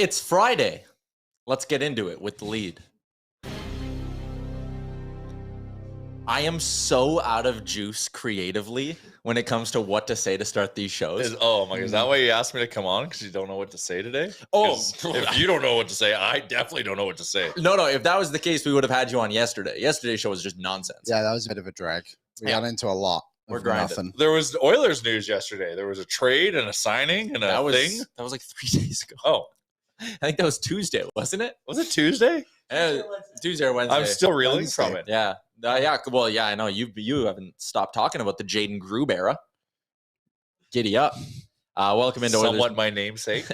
It's Friday. Let's get into it with the lead. I am so out of juice creatively when it comes to what to say to start these shows. Oh my God, is that why you asked me to come on? Because you don't know what to say today? Oh, if you don't know what to say, I definitely don't know what to say. No. If that was the case, we would have had you on yesterday. Yesterday's show was just nonsense. Yeah, that was a bit of a drag. We got into a lot. We're grinding. Nothing. There was Oilers news yesterday. There was a trade and a signing and a thing. That was like 3 days ago. Oh, I think that was Tuesday, wasn't it? was it Tuesday? Tuesday or Wednesday. I'm still reeling from it. Yeah. Well, yeah, I know. You haven't stopped talking about the Jaden Grube era. Giddy up. Welcome into Somewhat Oilers. my namesake.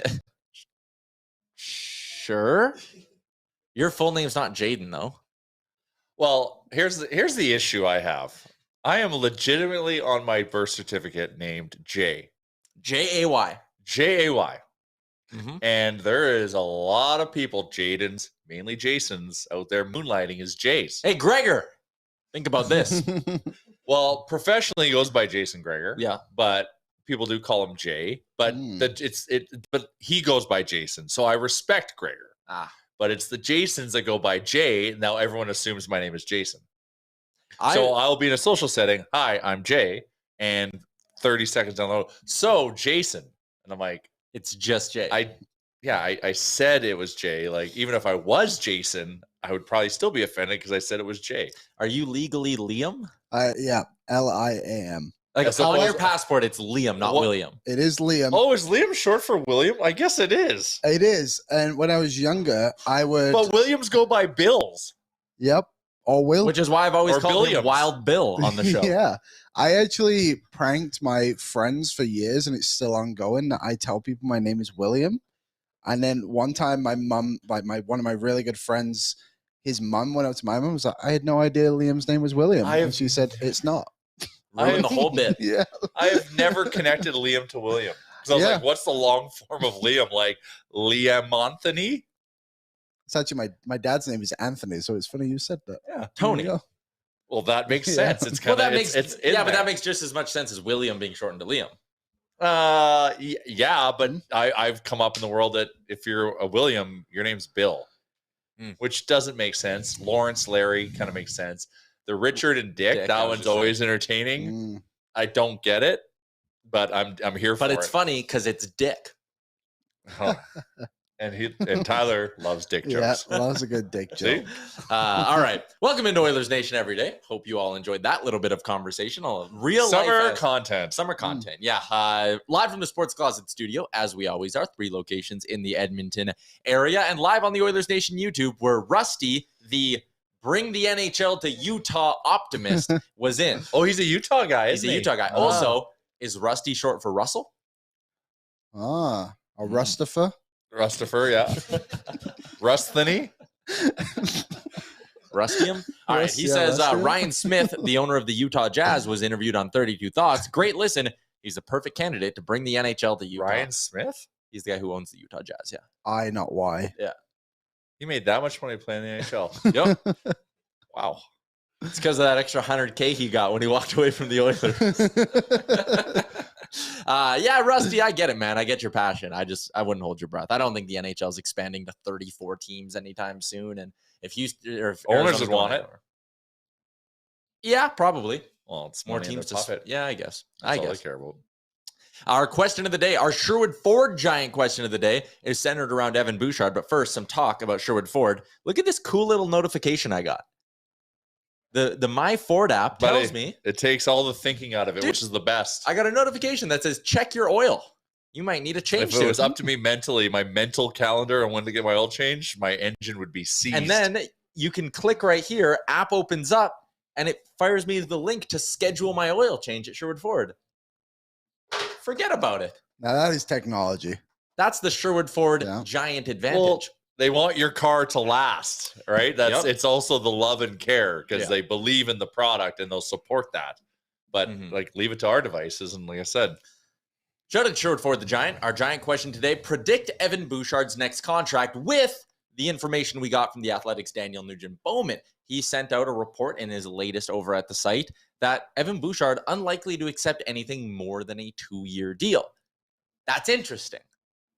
Sure. Your full name's not Jaden, though. Well, here's the issue I have. I am legitimately on my birth certificate named Jay. Jay. Jay. Mm-hmm. And there is a lot of people, Jadens, mainly Jasons, out there moonlighting as Jays. Hey, Gregor, think about this. Well, professionally, he goes by Jason Gregor. Yeah. But people do call him Jay. But but he goes by Jason. So I respect Gregor. But it's the Jasons that go by Jay. Now everyone assumes my name is Jason. So I'll be in a social setting. Hi, I'm Jay. And 30 seconds down the road, so Jason. And I'm like, it's just Jay. I said it was Jay. Like, even if I was Jason, I would probably still be offended because I said it was Jay. Are you legally Liam? Yeah, Liam. Like, on your passport, it's Liam, not William. It is Liam. Oh, is Liam short for William? I guess it is. It is. And when I was younger, I would. But Williams go by Bills. Yep. Or Will. Which is why I've always called him Wild Bill on the show. Yeah. I actually pranked my friends for years, and it's still ongoing. I tell people my name is William. And then one time my mom, one of my really good friends, his mom went up to my mom and was like, I had no idea Liam's name was William. And she said, it's not. Ruined the whole bit. Yeah. I have never connected Liam to William. So I was like, what's the long form of Liam? Like Liam Anthony? It's actually my dad's name is Anthony, so it's funny you said that. Yeah. Tony. Well, that makes sense. It's kind of but that makes just as much sense as William being shortened to Liam. Yeah, but I've come up in the world that if you're a William, your name's Bill, which doesn't make sense. Lawrence, Larry kind of makes sense. The Richard and Dick, that one's always entertaining. I don't get it, but I'm here for it. But it's funny because it's Dick. Huh. And Tyler loves dick jokes. Yeah, loves a good dick joke. All right. Welcome into Oilers Nation every day. Hope you all enjoyed that little bit of conversation. Real summer content. Summer content. Yeah. Live from the Sports Closet studio, as we always are. 3 locations in the Edmonton area. And live on the Oilers Nation YouTube, where Rusty, the bring the NHL to Utah optimist, was in. Oh, he's a Utah guy, He's a Utah guy. Also, is Rusty short for Russell? A Rustifer? Rustifer, yeah. Rusthany? Rustium? All right. He says Ryan Smith, the owner of the Utah Jazz, was interviewed on 32 Thoughts. Great listen. He's a perfect candidate to bring the NHL to Utah. Ryan Smith? He's the guy who owns the Utah Jazz, yeah. I, not why. Yeah. He made that much money playing the NHL. Yep. Wow. It's because of that extra $100K he got when he walked away from the Oilers. Yeah, Rusty, I get it, man. I get your passion. I wouldn't hold your breath. I don't think the NHL is expanding to 34 teams anytime soon. And if owners would want it. Yeah, probably. Well, it's more teams to puppet. Yeah, I guess. That's all I care about. Our question of the day, our Sherwood Ford giant question of the day, is centered around Evan Bouchard. But first, some talk about Sherwood Ford. Look at this cool little notification I got. The My Ford app tells me. It takes all the thinking out of it, which is the best. I got a notification that says, check your oil. You might need a change. If it was up to me mentally, my mental calendar and when to get my oil changed, my engine would be seized. And then you can click right here, app opens up, and it fires me the link to schedule my oil change at Sherwood Ford. Forget about it. Now that is technology. That's the Sherwood Ford giant advantage. Well, they want your car to last, right? It's also the love and care because they believe in the product and they'll support that. But like, leave it to our devices. And like I said, shout out to Sherwood Ford the Giant. Our giant question today: predict Evan Bouchard's next contract with the information we got from the Athletic's Daniel Nugent-Bowman. He sent out a report in his latest over at the site that Evan Bouchard unlikely to accept anything more than a 2-year deal. That's interesting.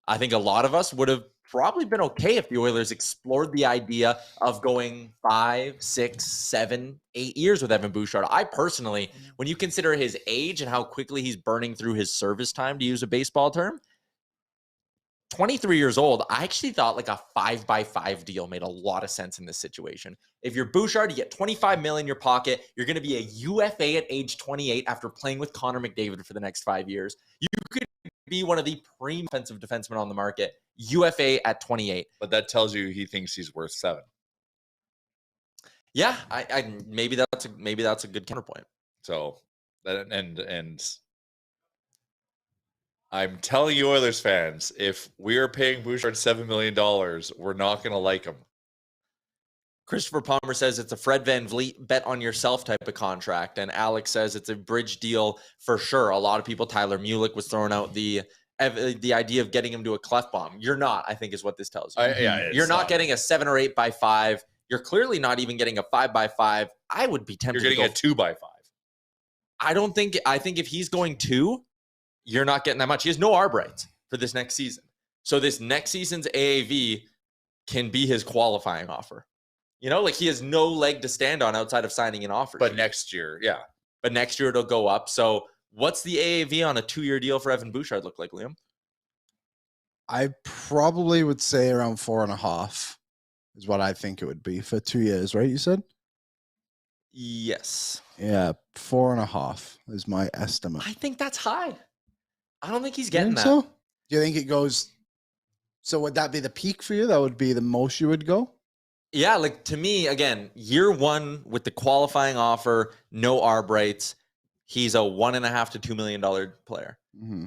I think a lot of us would have probably been okay if the Oilers explored the idea of going 5, 6, 7, 8 years with Evan Bouchard. I personally, when you consider his age and how quickly he's burning through his service time, to use a baseball term, 23 years old, I actually thought like a 5x5 deal made a lot of sense in this situation. If you're Bouchard, you get $25 million in your pocket. You're going to be a UFA at age 28 after playing with Connor McDavid for the next 5 years. You could be one of the premium offensive defensemen on the market, UFA at 28. But that tells you he thinks he's worth 7. Yeah, I maybe that's a good counterpoint. So, and I'm telling you, Oilers fans, if we are paying Bouchard $7 million, we're not going to like him. Christopher Palmer says it's a Fred VanVleet bet on yourself type of contract. And Alex says it's a bridge deal for sure. A lot of people, Tyler Mulick was throwing out the idea of getting him to a cleft bomb. You're not, I think is what this tells you. You're not getting a 7 or 8x5. You're clearly not even getting a 5x5. I would be tempted You're getting a 2x5. I think if he's going 2, you're not getting that much. He has no arb rights for this next season. So this next season's AAV can be his qualifying offer. You know, like he has no leg to stand on outside of signing an offer. But next year, yeah. But next year it'll go up. So what's the AAV on a 2-year deal for Evan Bouchard look like, Liam? I probably would say around 4.5 is what I think it would be for 2 years, right? You said? Yes. Yeah, 4.5 is my estimate. I think that's high. I don't think he's getting that. So? Do you think it goes? So would that be the peak for you? That would be the most you would go? Yeah, like to me, again, year 1 with the qualifying offer, no arb rights, he's a $1.5 to $2 million player. Mm-hmm.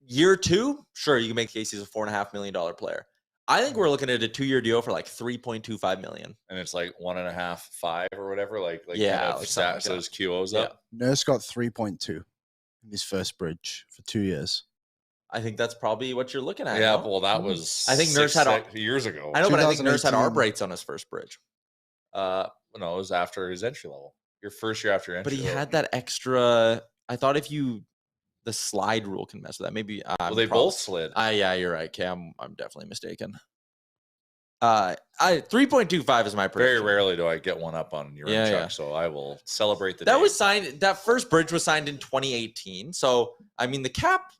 Year 2, sure, you can make the case he's a $4.5 million player. I think we're looking at a 2-year deal for like $3.25 million. And it's like 1.5, 5 or whatever. Like yeah, kind of stats those QOs up. Nurse got 3.2 in his first bridge for 2 years. I think that's probably what you're looking at. Yeah, no? well, that was I think Nurse had years ago. I know, but I think Nurse had arb rights on his first bridge. No, it was after his entry level. Your first year after entry. But he had that extra. I thought if you the slide rule can mess with that. Maybe well, they both slid. Yeah, you're right. Okay, I'm definitely mistaken. 3.25 is my prediction. Very rarely do I get one up on Yaremchuk, so I will celebrate the that day. was signed. That first bridge was signed in 2018. So I mean, the cap.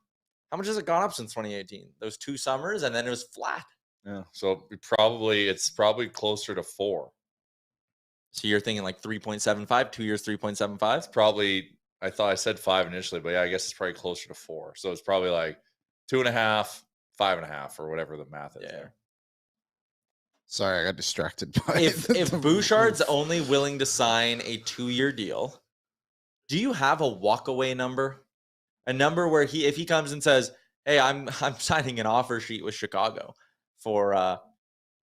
How much has it gone up since 2018? Those 2 summers, and then it was flat. Yeah, so it's probably closer to 4. So you're thinking like 3.75, 2 years, 3.75. It's probably. I thought I said 5 initially, but yeah, I guess it's probably closer to 4. So it's probably like 2.5, 5.5, or whatever the math is there. Sorry, I got distracted by if Bouchard's only willing to sign a 2-year deal, do you have a walkaway number? A number where if he comes and says, "Hey, I'm signing an offer sheet with Chicago for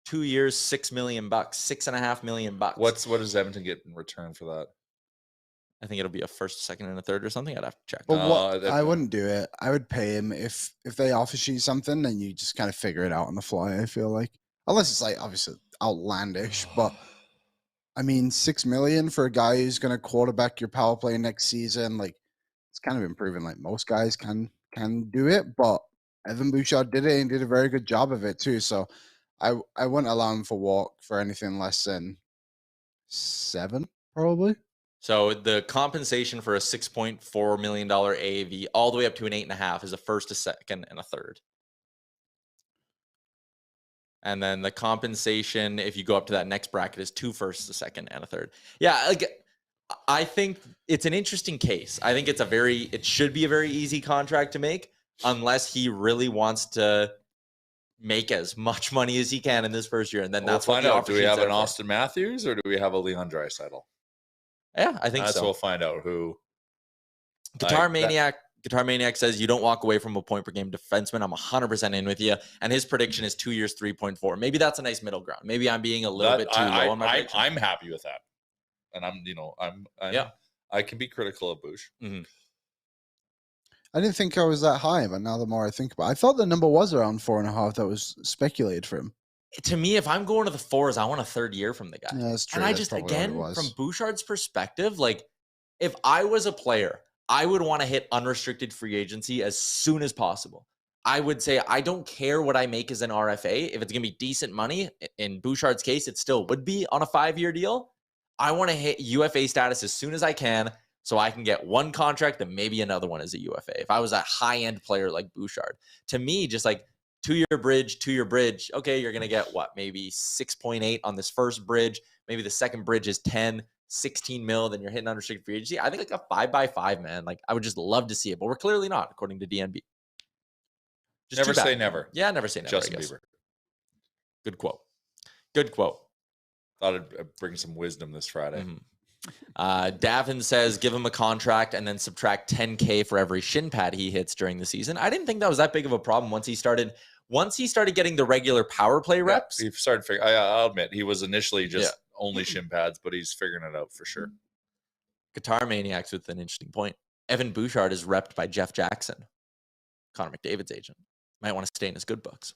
2 years, $6 million, $6.5 million." What does Edmonton get in return for that? I think it'll be a first, second, and a third or something. I'd have to check. Well, I wouldn't do it. I would pay him if they offer you something, then you just kind of figure it out on the fly. I feel like, unless it's like obviously outlandish, but I mean, $6 million for a guy who's going to quarterback your power play next season, like it's kind of improving. Like most guys can do it, but Evan Bouchard did it and did a very good job of it too. So I wouldn't allow him for anything less than 7, probably. So the compensation for a $6.4 million AAV all the way up to an 8.5 is a first, a second, and a third. And then the compensation, if you go up to that next bracket, is 2 firsts, a second, and a third. Yeah, like I think it's an interesting case. I think it should be a very easy contract to make, unless he really wants to make as much money as he can in this first year. And then that's what we'll find out. Do we have an Austin Matthews or do we have a Leon Draisaitl? Yeah, I think that's so. We'll find out who. Guitar Maniac says you don't walk away from a point per game defenseman. I'm 100% in with you. And his prediction is 2 years, 3.4. Maybe that's a nice middle ground. Maybe I'm being a little bit too low on my prediction. I'm happy with that. And I can be critical of Bush. Mm-hmm. I didn't think I was that high, but now the more I think about it, I thought the number was around 4.5 that was speculated for him. To me, if I'm going to the 4s, I want a third year from the guy. Yeah, that's true. And I just, again, from Bouchard's perspective, like if I was a player, I would want to hit unrestricted free agency as soon as possible. I would say I don't care what I make as an RFA. If it's going to be decent money, in Bouchard's case, it still would be on a 5-year deal. I want to hit UFA status as soon as I can so I can get one contract and maybe another one as a UFA. If I was a high-end player like Bouchard. To me, just like 2-year bridge. Okay, you're going to get what? Maybe 6.8 on this first bridge. Maybe the second bridge is 10, 16 mil. Then you're hitting unrestricted free agency. I think like a 5x5, man. Like I would just love to see it, but we're clearly not, according to DNB. Just never say never. Yeah, never say never. Justin Bieber. Good quote. Good quote. Thought I'd bring some wisdom this Friday. Davin says give him a contract and then subtract $10K for every shin pad he hits during the season. I didn't think that was that big of a problem once he started getting the regular power play reps. He started figuring. I'll admit he was initially just only shin pads, but he's figuring it out for sure. Guitar Maniacs with an interesting point. Evan Bouchard is repped by Jeff Jackson, Connor McDavid's agent. Might want to stay in his good books.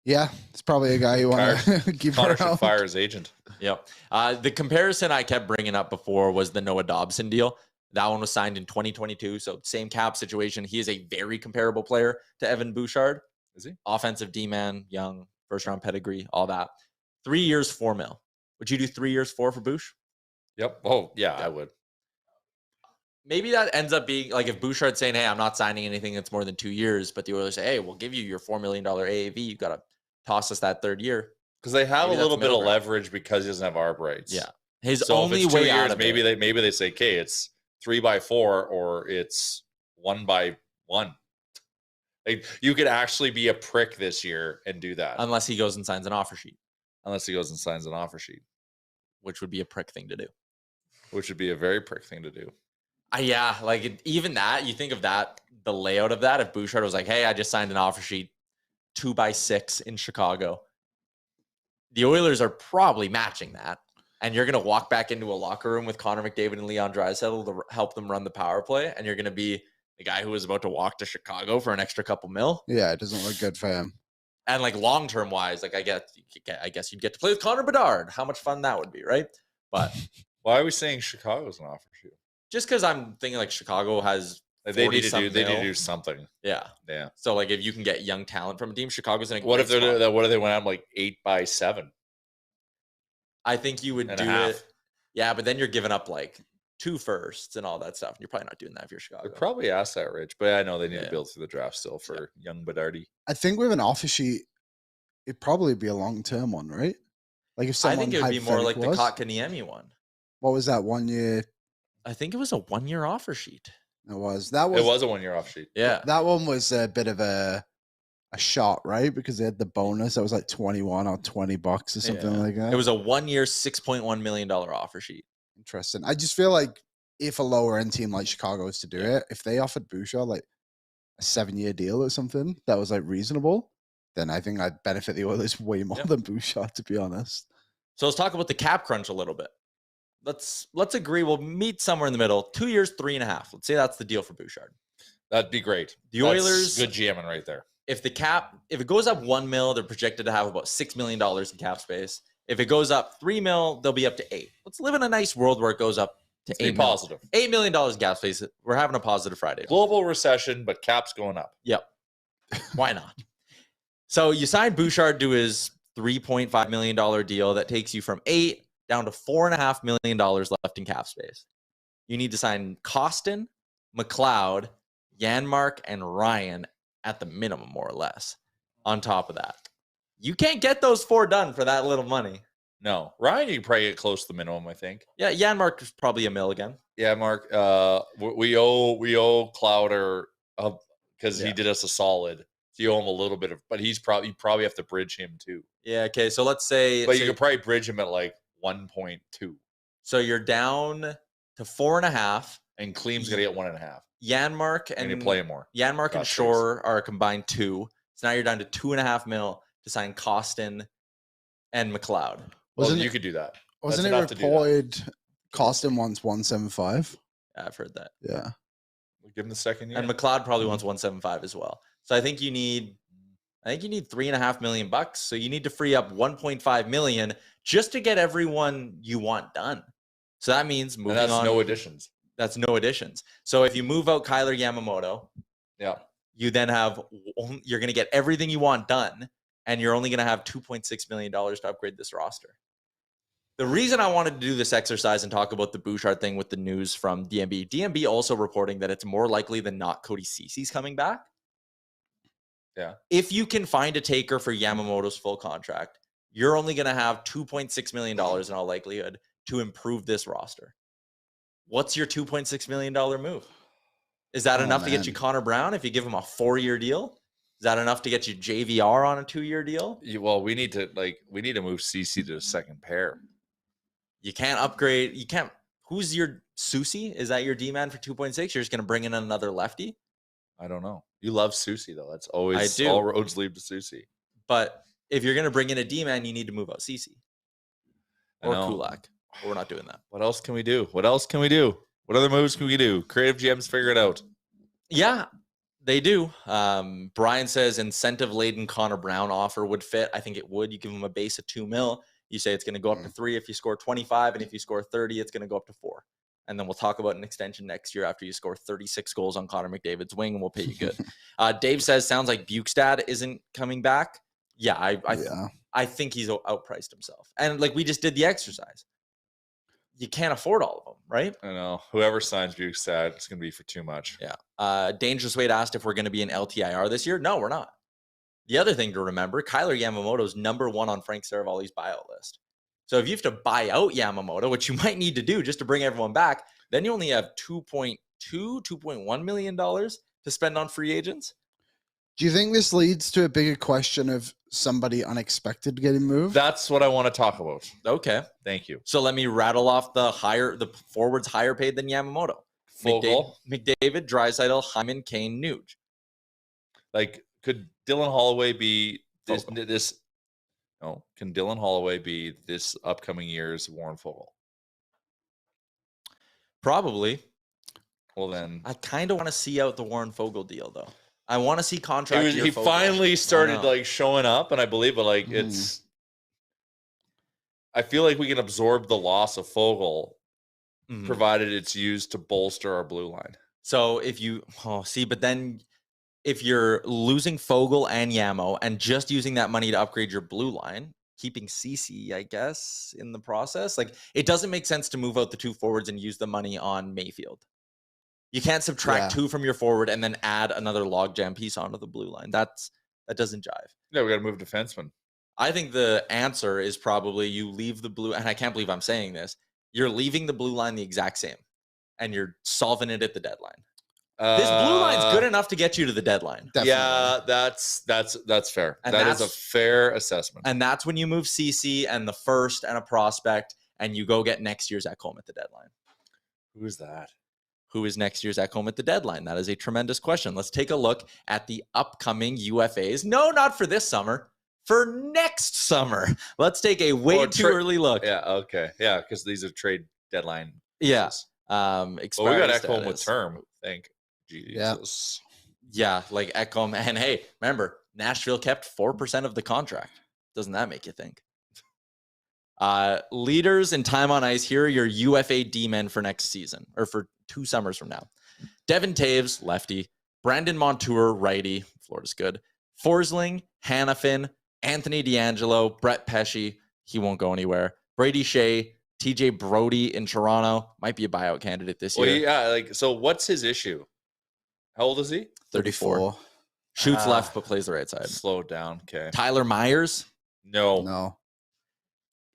Yeah, it's probably a guy you want to keep Connor around. should fire his agent. Yep. The comparison I kept bringing up before was the Noah Dobson deal. That one was signed in 2022, so same cap situation. He is a very comparable player to Evan Bouchard. Is he? Offensive D-man, young, first-round pedigree, all that. 3 years, $4 million. Would you do 3 years, $4 for Bouch? Yep. Oh, yeah, I would. Maybe that ends up being like if Bouchard's saying, hey, I'm not signing anything that's more than 2 years, but the Oilers say, hey, we'll give you your $4 million AAV. You've got to toss us that third year. Because they have a little bit of leverage because he doesn't have ARB rights. Yeah. His only way out of maybe they say, okay, it's 3x4 or it's 1x1. Like, you could actually be a prick this year and do that. Unless he goes and signs an offer sheet. Which would be a prick thing to do. Which would be a very prick thing to do. Yeah, like even that, you think of that, the layout of that, if Bouchard was like, hey, I just signed an offer sheet 2x6 in Chicago, the Oilers are probably matching that. And you're going to walk back into a locker room with Connor McDavid and Leon Draisaitl to help them run the power play. And you're going to be the guy who was about to walk to Chicago for an extra couple mil. Yeah, it doesn't look good for him. And like long-term wise, like I guess you'd get to play with Connor Bedard. How much fun that would be, right? But why are we saying Chicago's an offer sheet? Just because I'm thinking like Chicago has they need to do something. Yeah. So like if you can get young talent from a team, Chicago's in a what if they went out like 8x7? I think you would do it. Yeah, but then you're giving up like 2 firsts and all that stuff. And you're probably not doing that if you're Chicago. They're probably asset rich, but I know they need to build through the draft still for young Bedardi. I think with an offer sheet, it'd probably be a long-term one, right? Like if someone I think it would be more like the Kotkaniemi one. What was that 1 year? I think it was a 1-year offer sheet. It was a 1-year offer sheet. Yeah. That one was a bit of a shot, right? Because they had the bonus that was like 21 or $20 or something like that. It was a 1-year, $6.1 million offer sheet. Interesting. I just feel like if a lower end team like Chicago was to do it, if they offered Bouchard like a 7-year deal or something that was like reasonable, then I think I'd benefit the Oilers way more than Bouchard, to be honest. So let's talk about the cap crunch a little bit. Let's agree we'll meet somewhere in the middle. 2 years, 3.5. Let's say that's the deal for Bouchard. That'd be great. The Oilers, good GMing right there. If it goes up $1 million, they're projected to have about $6 million in cap space. If it goes up $3 million, they'll be up to $8 million. Let's live in a nice world where it goes up to $8 million. Positive. $8 million cap space. We're having a positive Friday. Global recession, but cap's going up. Yep. Why not? So you signed Bouchard to his $3.5 million deal that takes you from $8 down to $4.5 million left in cap space. You need to sign Kostin, McLeod, Janmark, and Ryan at the minimum, more or less. On top of that, you can't get those 4 done for that little money. No, Ryan, you can probably get close to the minimum, I think. Yeah, Janmark is probably $1 million again. Yeah, Mark. We owe Clowder because he did us a solid. So you owe him a little bit of, but you probably have to bridge him too. Yeah. Okay. So let's say, but you could probably bridge him at like 1.2. So you're down to 4.5, and Kleem's gonna get 1.5. Janmark and you play him more. Janmark and Shore are a combined 2. So now you're down to $2.5 million to sign Kostin and McLeod. You could do that. Wasn't it reported Kostin wants 175? Yeah, I've heard that. Yeah. We'll give him the second year. And McLeod probably wants 175 as well. So I think you need $3.5 million. So you need to free up 1.5 million just to get everyone you want done. So that means moving on. No additions. That's no additions. So if you move out Kyler Yamamoto, Yeah. You then you're going to get everything you want done, and you're only going to have $2.6 million to upgrade this roster. The reason I wanted to do this exercise and talk about the Bouchard thing with the news from DMB. DMB also reporting that it's more likely than not Cody Cece's coming back. Yeah. If you can find a taker for Yamamoto's full contract, you're only going to have $2.6 million in all likelihood to improve this roster. What's your $2.6 million move? Is that enough to get you Connor Brown if you give him a 4-year deal? Is that enough to get you JVR on a 2-year deal? Well, we need to move CC to the second pair. You can't upgrade. You can't. Who's your Susie? Is that your D-man for 2.6? You're just going to bring in another lefty? I don't know. You love Susie, though. That's always I do. All roads lead to Susie. But if you're going to bring in a D-man, you need to move out CC or Kulak. But we're not doing that. What else can we do? What other moves can we do? Creative GMs figure it out. Yeah, they do. Brian says incentive-laden Connor Brown offer would fit. I think it would. You give him a base of $2 million. You say it's going to go up to 3 if you score 25, and if you score 30, it's going to go up to 4. And then we'll talk about an extension next year after you score 36 goals on Connor McDavid's wing, and we'll pay you good. Dave says, sounds like Bukestad isn't coming back. Yeah, I think he's outpriced himself. And like we just did the exercise. You can't afford all of them, right? I know. Whoever signs Bukestad, it's going to be for too much. Yeah. Dangerous Wade asked if we're going to be in LTIR this year. No, we're not. The other thing to remember, Kyler Yamamoto's number 1 on Frank Seravalli's buyout list. So if you have to buy out Yamamoto, which you might need to do just to bring everyone back, then you only have $2.1 million to spend on free agents. Do you think this leads to a bigger question of somebody unexpected getting moved? That's what I want to talk about. Okay. Thank you. So let me rattle off the forwards higher paid than Yamamoto. Foegele. McDavid, Draisaitl, Hyman, Kane, Nuge. Like, could Dylan Holloway be this? No, can Dylan Holloway be this upcoming year's Warren Foegele? Probably. Well, then I kind of want to see out the Warren Foegele deal, though. I want to see contract. He finally started like showing up, and I believe, but like it's. I feel like we can absorb the loss of Foegele, provided it's used to bolster our blue line. So if you but then if you're losing Foegele and Yamo and just using that money to upgrade your blue line, keeping CC, I guess, in the process, like it doesn't make sense to move out the 2 forwards and use the money on Mayfield. You can't subtract 2 from your forward and then add another logjam piece onto the blue line. That doesn't jive. Yeah, we got to move defenseman. I think the answer is probably you leave the blue, and I can't believe I'm saying this. You're leaving the blue line the exact same, and you're solving it at the deadline. This blue line's good enough to get you to the deadline. Definitely. Yeah, that's fair. And that is a fair assessment. And that's when you move CC and the first and a prospect, and you go get next year's Ekholm at the deadline. Who is that? Who is next year's Ekholm at the deadline? That is a tremendous question. Let's take a look at the upcoming UFAs. No, not for this summer. For next summer. Let's take a way too early look. Yeah, okay. Yeah, because these are trade deadline. Yeah. We got Ekholm with term, thank Jesus. Yeah, like Ekholm. And hey, remember, Nashville kept 4% of the contract. Doesn't that make you think? Leaders in time on ice, here are your UFA D-men for next season, or for 2 summers from now. Devin Taves, lefty. Brandon Montour, righty. Florida's good. Forsling, Hannafin, Anthony D'Angelo, Brett Pesce. He won't go anywhere. Brady Shea, TJ Brody in Toronto. Might be a buyout candidate this year. Yeah, so what's his issue? How old is he? 34. Shoots left, but plays the right side. Slow down. Okay. Tyler Myers? No.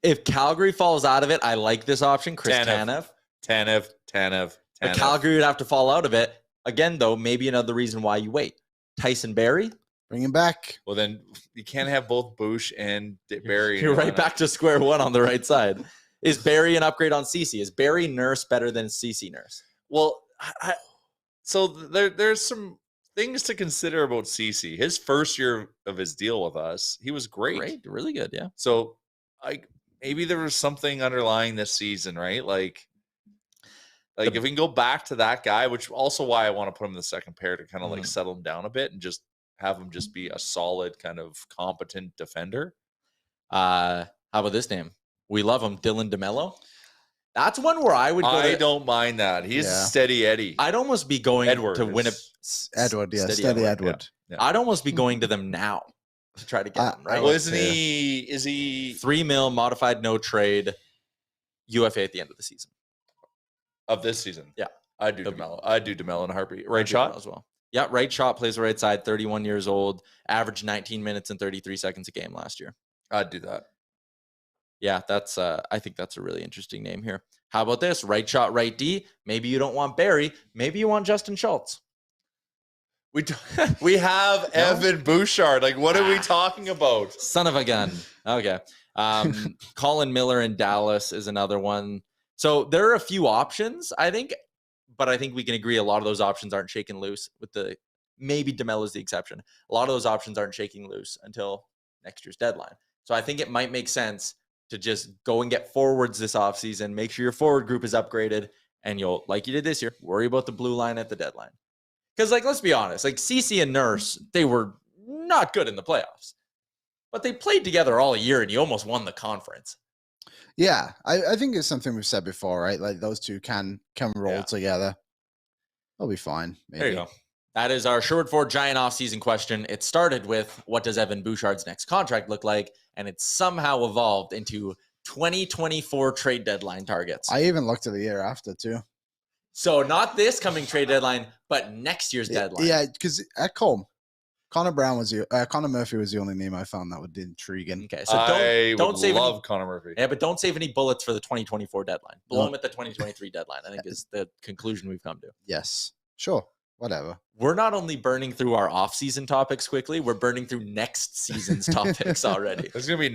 If Calgary falls out of it, I like this option. Chris Tanev. Tanev. But Calgary would have to fall out of it. Again, though, maybe another reason why you wait. Tyson Barrie? Bring him back. Well, then you can't have both Bush and Barrie. You're right back to square one on the right side. Is Barrie an upgrade on CC? Is Barrie Nurse better than CC Nurse? Well, so there's some things to consider about CC. His first year of his deal with us, he was great. Really good, yeah. So maybe there was something underlying this season, right? Like if we can go back to that guy, which also why I want to put him in the second pair to kind of like settle him down a bit and just have him just be a solid kind of competent defender. How about this name? We love him, Dylan DeMello. That's one where I would go. I don't mind that. He's steady Eddie. I'd almost be going to Winnipeg. Edward, steady Edward. Yeah. I'd almost be going to them now to try to get him, right? Well, is he $3 million modified no trade UFA at the end of the season? Of this season? Yeah. I'd do DeMello. I'd do DeMello in a heartbeat. Right shot as well. Yeah, right shot, plays the right side, 31 years old, averaged 19 minutes and 33 seconds a game last year. I'd do that. Yeah, that's I think that's a really interesting name here. How about this? Right shot, right D. Maybe you don't want Barry. Maybe you want Justin Schultz. We have Evan Bouchard. Like, what are we talking about? Son of a gun. Okay. Colin Miller in Dallas is another one. So there are a few options, I think, but I think we can agree a lot of those options aren't shaken loose with maybe DeMello's the exception. A lot of those options aren't shaking loose until next year's deadline. So I think it might make sense to just go and get forwards this offseason, make sure your forward group is upgraded, and you'll, like you did this year, worry about the blue line at the deadline. Because, like, let's be honest, like Cece and Nurse, they were not good in the playoffs, but they played together all year, and you almost won the conference. Yeah, I think it's something we've said before, right? Like those two can roll together. They'll be fine. Maybe. There you go. That is our Sherwood Ford Giant offseason question. It started with, what does Evan Bouchard's next contract look like? And it's somehow evolved into 2024 trade deadline targets. I even looked at the year after, too. So not this coming trade deadline, but next year's deadline. Yeah, because at Connor Murphy was the only name I found that would be intriguing. Okay, so don't save Connor Murphy. Yeah, but don't save any bullets for the 2024 deadline. Blow him at the 2023 deadline, I think is the conclusion we've come to. Yes, sure, whatever. We're not only burning through our off-season topics quickly, we're burning through next season's topics already. There's going to be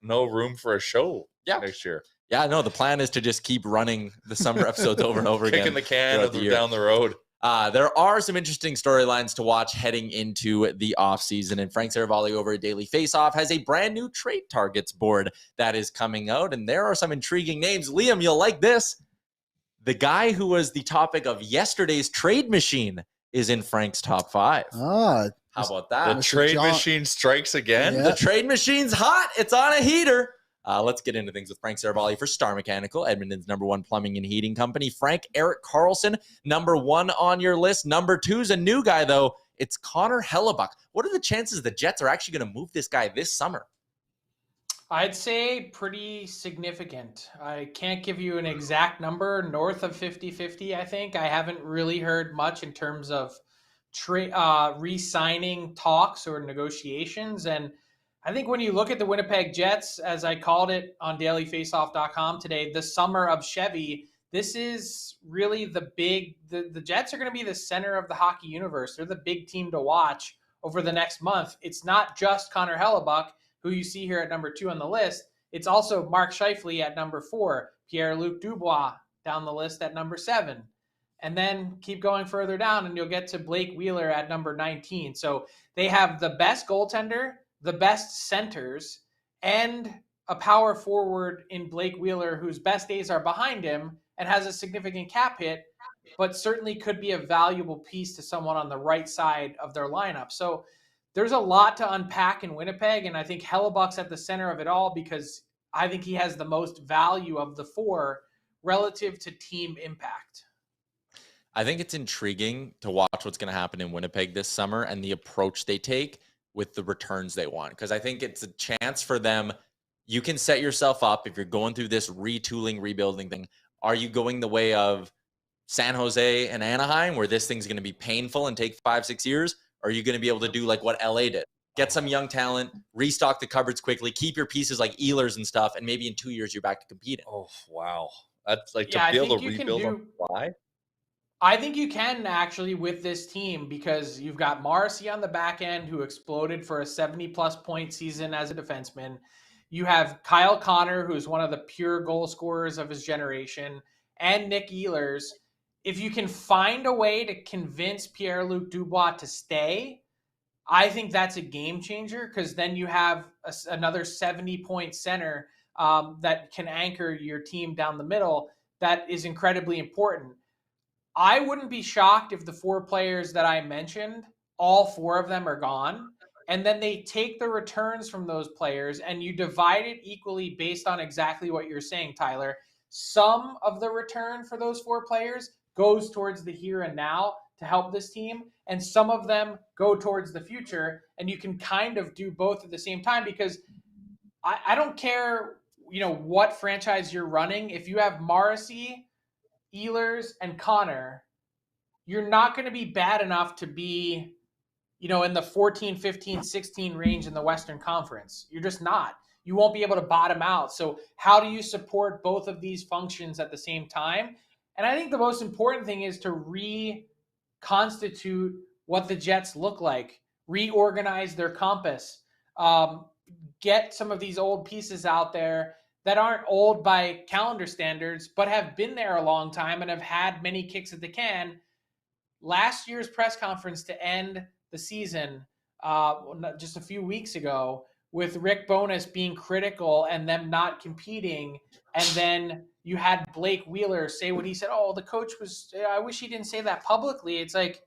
no room for a show next year. Yeah, no, the plan is to just keep running the summer episodes over and over again. Kicking the can down the road. There are some interesting storylines to watch heading into the offseason, and Frank Seravalli over at Daily Faceoff has a brand new trade targets board that is coming out, and there are some intriguing names. Liam, you'll like this. The guy who was the topic of yesterday's trade machine is in Frank's top 5. How about that? The trade machine strikes again? Yeah. The trade machine's hot. It's on a heater. Let's get into things with Frank Seravalli for Star Mechanical, Edmonton's #1 plumbing and heating company. Frank, Eric Carlson, #1 on your list. #2 is a new guy, though. It's Connor Hellebuyck. What are the chances the Jets are actually going to move this guy this summer? I'd say pretty significant. I can't give you an exact number, north of 50-50, I think. I haven't really heard much in terms of re-signing talks or negotiations. And I think when you look at the Winnipeg Jets, as I called it on dailyfaceoff.com today, the summer of Chevy, this is really the Jets are going to be the center of the hockey universe. They're the big team to watch over the next month. It's not just Connor Hellebuyck, who you see here at #2 on the list. It's also Mark Scheifele at #4, Pierre-Luc Dubois down the list at #7. And then keep going further down and you'll get to Blake Wheeler at #19. So they have the best goaltender, the best centers, and a power forward in Blake Wheeler whose best days are behind him and has a significant cap hit, but certainly could be a valuable piece to someone on the right side of their lineup. So there's a lot to unpack in Winnipeg, and I think Hellebuck's at the center of it all because I think he has the most value of the 4 relative to team impact. I think it's intriguing to watch what's going to happen in Winnipeg this summer and the approach they take with the returns they want. Because I think it's a chance for them. You can set yourself up if you're going through this retooling, rebuilding thing. Are you going the way of San Jose and Anaheim, where this thing's going to be painful and take 5-6 years? Or are you going to be able to do like what LA did? Get some young talent, restock the cupboards quickly, keep your pieces like Ehlers and stuff, and maybe in 2 years you're back to competing. Oh, wow. That's like to be able to rebuild on the fly. I think you can actually with this team because you've got Morrissey on the back end who exploded for a 70-plus point season as a defenseman. You have Kyle Connor, who's one of the pure goal scorers of his generation, and Nick Ehlers. If you can find a way to convince Pierre-Luc Dubois to stay, I think that's a game changer because then you have another 70-point center that can anchor your team down the middle. That is incredibly important. I wouldn't be shocked if the 4 players that I mentioned, all 4 of them are gone, and then they take the returns from those players and you divide it equally based on exactly what you're saying, Tyler. some of the return for those 4 players goes towards the here and now to help this team, and some of them go towards the future. And you can kind of do both at the same time, because I don't care, what franchise you're running. If you have Morrissey, Ehlers, and Connor, you're not going to be bad enough to be, in the 14, 15, 16 range in the Western Conference. You're just not. You won't be able to bottom out. So how do you support both of these functions at the same time? And I think the most important thing is to reconstitute what the Jets look like, reorganize their compass, get some of these old pieces out there that aren't old by calendar standards, but have been there a long time and have had many kicks at the can. Last year's press conference to end the season, just a few weeks ago, with Rick Bowness being critical and them not competing, and then you had Blake Wheeler say what he said. Oh, the coach was, I wish he didn't say that publicly. It's like,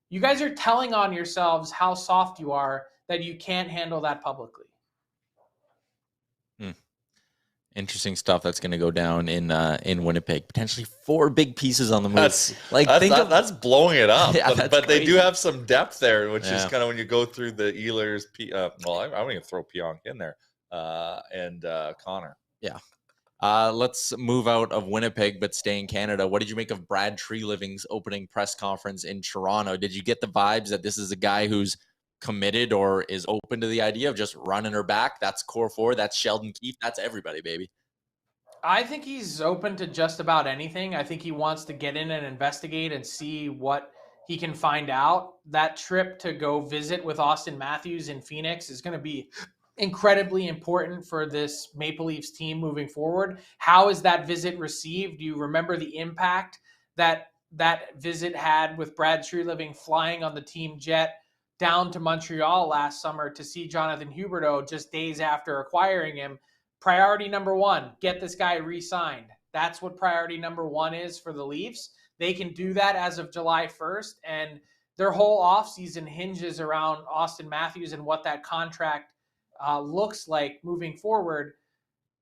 you guys are telling on yourselves how soft you are that you can't handle that publicly. Interesting stuff that's going to go down in Winnipeg. Potentially 4 big pieces on the move. That's blowing it up. Yeah, but they do have some depth there, which is kind of when you go through the Ehlers. I don't even throw Pionk in there, and Connor. Yeah. Let's move out of Winnipeg, but stay in Canada. What did you make of Brad Treliving's opening press conference in Toronto? Did you get the vibes that this is a guy who's committed or is open to the idea of just running her back? That's core 4. That's Sheldon Keefe. That's everybody, baby. I think he's open to just about anything. I think he wants to get in and investigate and see what he can find out. That trip to go visit with Austin Matthews in Phoenix is going to be incredibly important for this Maple Leafs team moving forward. How is that visit received? Do you remember the impact that visit had with Brad Treliving flying on the team jet down to Montreal last summer to see Jonathan Huberdeau just days after acquiring him? Priority number 1, get this guy re-signed. That's what priority number 1 is for the Leafs. They can do that as of July 1st, and their whole offseason hinges around Austin Matthews and what that contract looks like moving forward.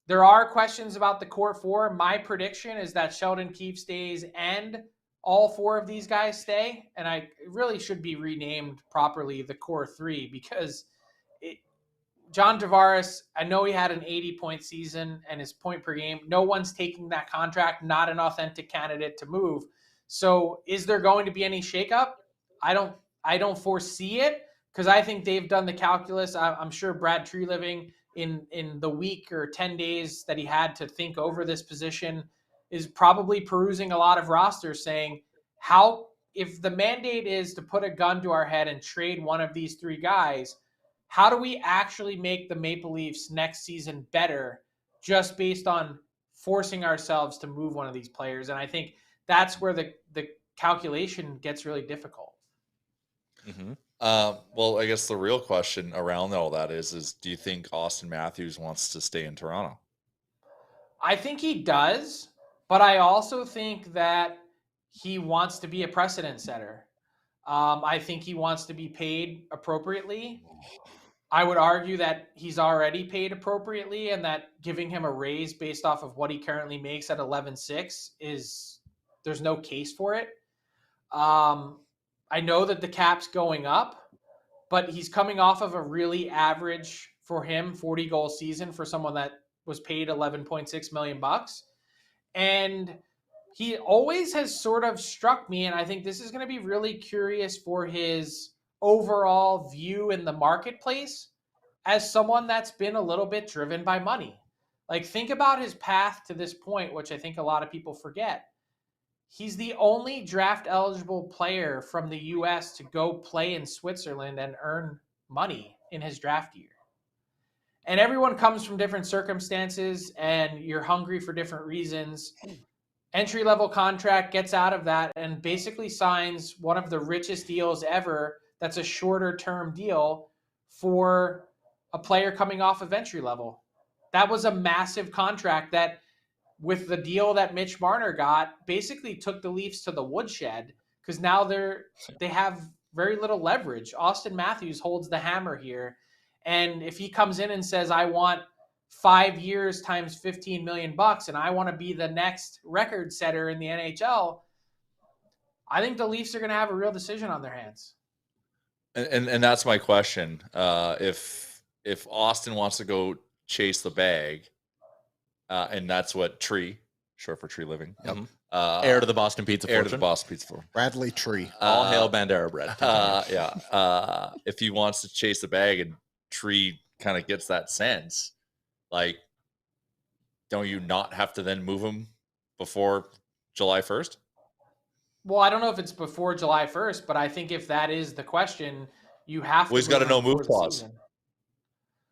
There are questions about the core 4. My prediction is that Sheldon Keefe stays and all 4 of these guys stay, and I really should be renamed properly the core 3, because John Tavares, I know he had an 80-point season and his point per game. No one's taking that contract, not an authentic candidate to move. So is there going to be any shakeup? I don't foresee it, because I think they've done the calculus. I'm sure Brad Treliving in the week or 10 days that he had to think over this position is probably perusing a lot of rosters saying, if the mandate is to put a gun to our head and trade one of these 3 guys, how do we actually make the Maple Leafs next season better just based on forcing ourselves to move one of these players? And I think that's where the calculation gets really difficult. Mm-hmm. Well, I guess the real question around all that is do you think Austin Matthews wants to stay in Toronto? I think he does, but I also think that he wants to be a precedent setter. I think he wants to be paid appropriately. I would argue that he's already paid appropriately, and that giving him a raise based off of what he currently makes at 11.6 there's no case for it. I know that the cap's going up, but he's coming off of a really average for him 40-goal season for someone that was paid $11.6 million. And he always has sort of struck me, and I think this is going to be really curious for his overall view in the marketplace, as someone that's been a little bit driven by money. Like, think about his path to this point, which I think a lot of people forget. He's the only draft eligible player from the US to go play in Switzerland and earn money in his draft year. And everyone comes from different circumstances, and you're hungry for different reasons. Entry-level contract, gets out of that and basically signs one of the richest deals ever. That's a shorter term deal for a player coming off of entry level. That was a massive contract that, with the deal that Mitch Marner got, basically took the Leafs to the woodshed, because now they have very little leverage. Austin Matthews holds the hammer here. And if he comes in and says, I want 5 years times $15 million and I want to be the next record setter in the NHL, I think the Leafs are going to have a real decision on their hands. And that's my question. If Austin wants to go chase the bag, and that's what Tree, short for Tree Living, heir to the Boston Pizza heir fortune. to the Boston Pizza fortune. Bradley Tree. All hail Bandera bread. If he wants to chase the bag and Tree kind of gets that sense, like, don't you not have to then move him before July 1st? Well, I don't know if it's before July 1st, but I think if that is the question, you have to. Well, he's got a no move clause.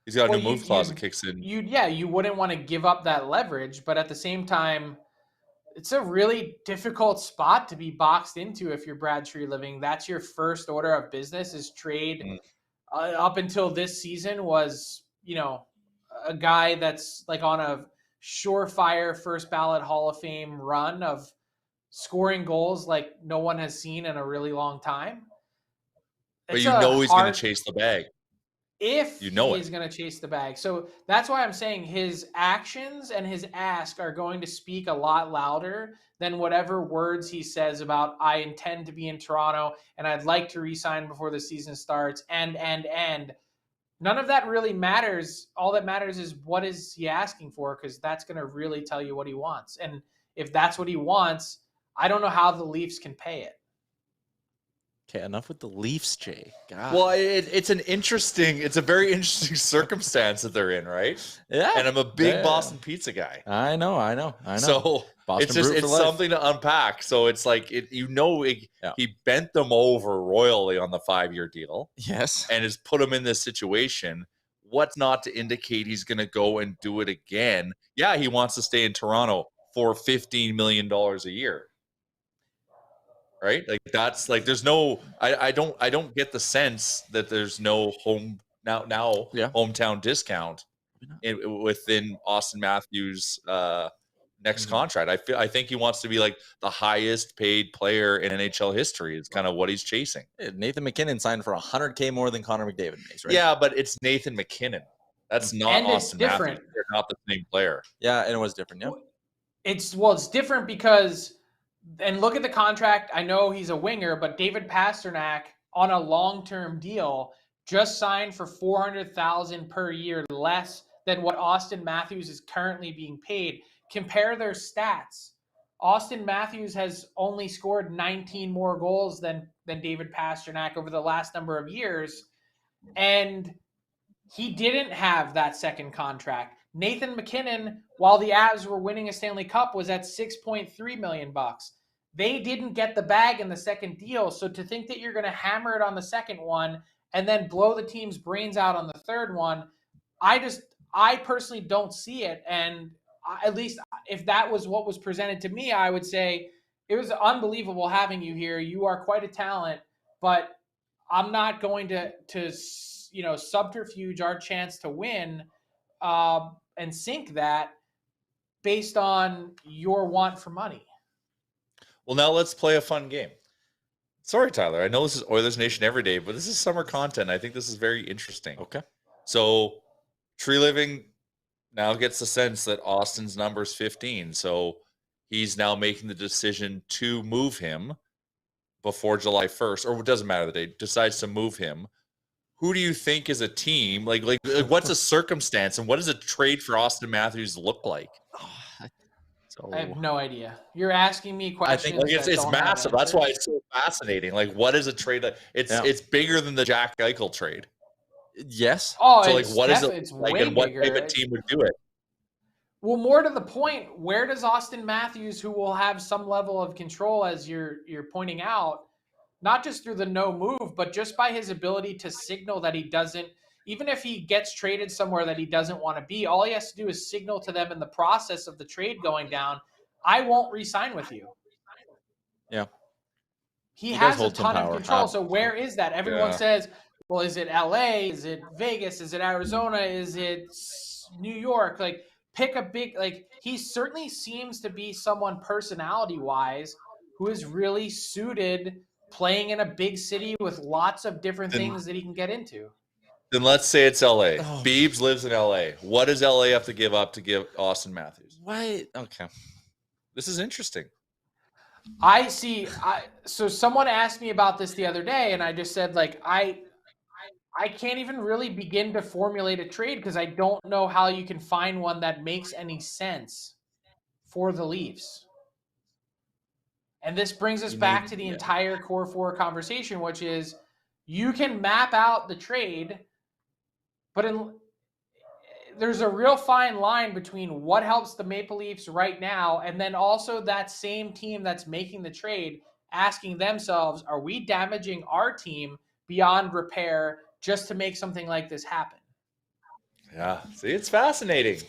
He's got a new move clause that kicks in. You wouldn't want to give up that leverage, but at the same time, it's a really difficult spot to be boxed into if you're Brad Tree Living. That's your first order of business is trade. Up until this season was, a guy that's like on a surefire first ballot Hall of Fame run of scoring goals like no one has seen in a really long time. But he's going to chase the bag. If he's going to chase the bag. So that's why I'm saying his actions and his ask are going to speak a lot louder than whatever words he says about, I intend to be in Toronto and I'd like to re-sign before the season starts and. None of that really matters. All that matters is what is he asking for, because that's going to really tell you what he wants. And if that's what he wants, I don't know how the Leafs can pay it. Okay, enough with the Leafs, Jay. God. Well, it's a very interesting circumstance that they're in, right? Yeah. And I'm a big Boston Pizza guy. I know. So Boston it's something to unpack. So it's like, he bent them over royally on the 5-year deal. Yes. And has put him in this situation. What's not to indicate he's going to go and do it again? Yeah, he wants to stay in Toronto for $15 million a year. Right? Like that's like there's no I don't get the sense that there's no hometown discount within Austin Matthews next contract. I think he wants to be like the highest paid player in NHL history. It's kind of what he's chasing. Nathan McKinnon signed for $100K more than Connor McDavid makes, right? Yeah, but it's Nathan McKinnon. That's not Austin Matthews. They're not the same player. Yeah, and it was different. Yeah. It's different because. And look at the contract. I know he's a winger, but David Pastrnak on a long-term deal just signed for $400,000 per year less than what Austin Matthews is currently being paid. Compare their stats. Austin Matthews has only scored 19 more goals than David Pastrnak over the last number of years, and he didn't have that second contract. Nathan McKinnon, while the Avs were winning a Stanley Cup, was at $6.3 million. They didn't get the bag in the second deal. So to think that you're going to hammer it on the second one and then blow the team's brains out on the third one, I personally don't see it. And at least if that was what was presented to me, I would say it was unbelievable having you here. You are quite a talent, but I'm not going to subterfuge our chance to win and sink that based on your want for money. Well, now let's play a fun game. Sorry, Tyler. I know this is Oilers Nation every day, but this is summer content. I think this is very interesting. Okay. So Tree Living now gets the sense that Austin's number is 15. So he's now making the decision to move him before July 1st, or it doesn't matter the day, decides to move him. Who do you think is a team? Like what's a circumstance, and what does a trade for Austin Matthews look like? I have no idea. You're asking me questions. I think it's massive. That's why it's so fascinating. Like, what is a trade? It's bigger than the Jack Eichel trade. Yes. Oh, so what is it like, and what type of team would do it? Well, more to the point, where does Austin Matthews, who will have some level of control, as you're pointing out, not just through the no move, but just by his ability to signal that he doesn't, even if he gets traded somewhere that he doesn't want to be, all he has to do is signal to them in the process of the trade going down, I won't re-sign with you. Yeah. He has a ton of control. So where is that? Everyone says, well, is it LA? Is it Vegas? Is it Arizona? Is it New York? Like, pick a big, like, he certainly seems to be someone personality-wise who is really suited playing in a big city with lots of different things that he can get into. Then let's say it's LA. Oh. Biebs lives in LA. What does LA have to give up to give Austin Matthews? Why? Okay. This is interesting. I see. So someone asked me about this the other day, and I just said, like, I can't even really begin to formulate a trade because I don't know how you can find one that makes any sense for the Leafs. And this brings us back to the entire core four conversation, which is you can map out the trade, but there's a real fine line between what helps the Maple Leafs right now and then also that same team that's making the trade asking themselves, are we damaging our team beyond repair just to make something like this happen? Yeah. See, it's fascinating.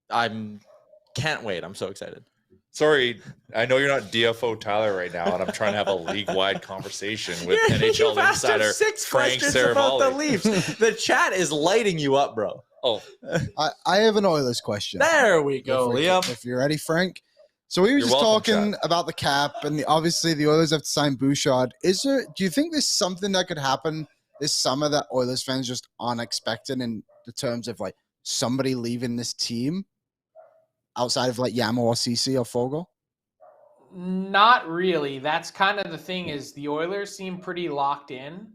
Can't wait. I'm so excited. Sorry, I know you're not DFO Tyler right now, and I'm trying to have a league-wide conversation with NHL insider Frank Seravalli. About the Leafs. The chat is lighting you up, bro. Oh, I have an Oilers question. There we go, Liam. If you're ready, Frank. So we were just talking about the cap, and obviously the Oilers have to sign Bouchard. Do you think there's something that could happen this summer that Oilers fans just aren't expecting in the terms of like somebody leaving this team outside of like Yamo or CC or Foegele? Not really. That's kind of the thing is the Oilers seem pretty locked in.